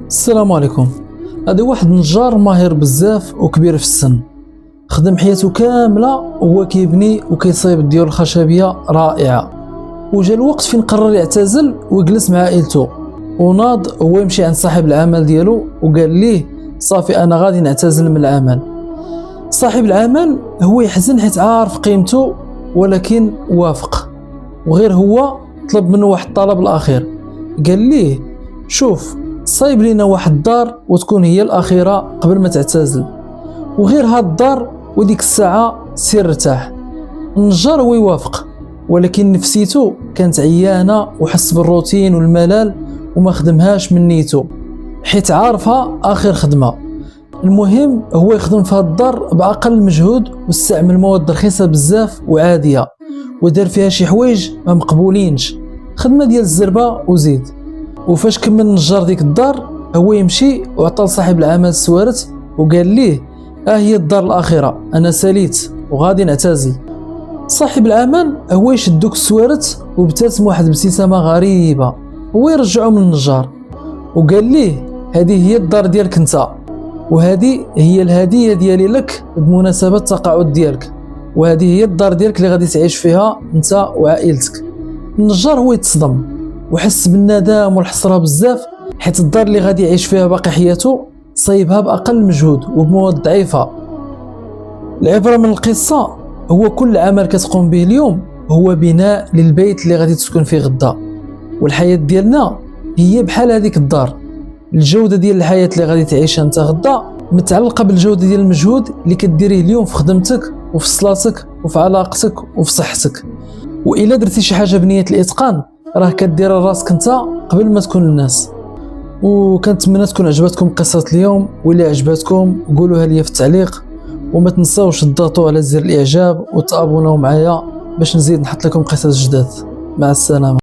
السلام عليكم. هذا واحد النجار ماهر بزاف وكبير في السن، خدم حياته كامله وهو كيبني وكيصايب الديور الخشبيه رائعه، وجا الوقت فين قرر يعتزل ويجلس مع عائلته، وناض هو يمشي عند صاحب العمل ديالو وقال ليه صافي انا غادي نعتزل من العمل. صاحب العمل هو يحزن حيت عارف قيمته، ولكن وافق، وغير هو طلب منه واحد الطلب الاخير، قال ليه شوف صايب لينا واحد الدار وتكون هي الاخيره قبل ما تعتزل، وغير هاد الدار وديك الساعه سير ارتاح. النجار هو يوافق، ولكن نفسيته كانت عيانه وحس بالروتين والملل وما خدمهاش من نيته حيت عارفها اخر خدمه. المهم هو يخدم في هاد الدار باقل مجهود واستعمل مواد رخيصه بزاف وعاديه، ودار فيها شي حوايج ما مقبولينش، خدمه ديال الزربه وزيد. وفاش كمل النجار ديك الدار هو يمشي وعطى لصاحب العمل السوارت وقال ليه هي الدار الاخيره، انا ساليت وغادي نعتزل. صاحب العمل هو يشد دوك السوارت وابتسم واحد بابتسامه غريبه، هو يرجعهم للنجار وقال ليه هذه هي الدار ديالك انت، وهذه هي الهديه ديالي لك بمناسبه التقاعد ديالك، وهذه هي الدار ديالك اللي غادي تعيش فيها انت وعائلتك. النجار هو يتصدم وحس بالندم والحسره بزاف، حيت الدار اللي غادي يعيش فيها باقي حياته صايبها باقل مجهود وبمواد ضعيفه. العبره من القصه هو كل عمل كتقوم به اليوم هو بناء للبيت اللي غادي تسكن فيه غدا، والحياه ديالنا هي بحال هذيك الدار. الجوده ديال الحياه اللي غادي تعيشها انت غدا متعلقه بالجوده ديال المجهود اللي كديريه اليوم في خدمتك وفي صلاتك وفي علاقتك وفي صحتك. والا درتي شي حاجه بنيه الاتقان راه كديرها راسك انت قبل ما تكون الناس. وكنتمنى تكون عجبتكم قصه اليوم، واللي عجبتكم قولوها لي في التعليق، وما تنساوش تضغطوا على زر الاعجاب وتابوناو معايا باش نزيد نحط لكم قصص جداد. مع السلامه.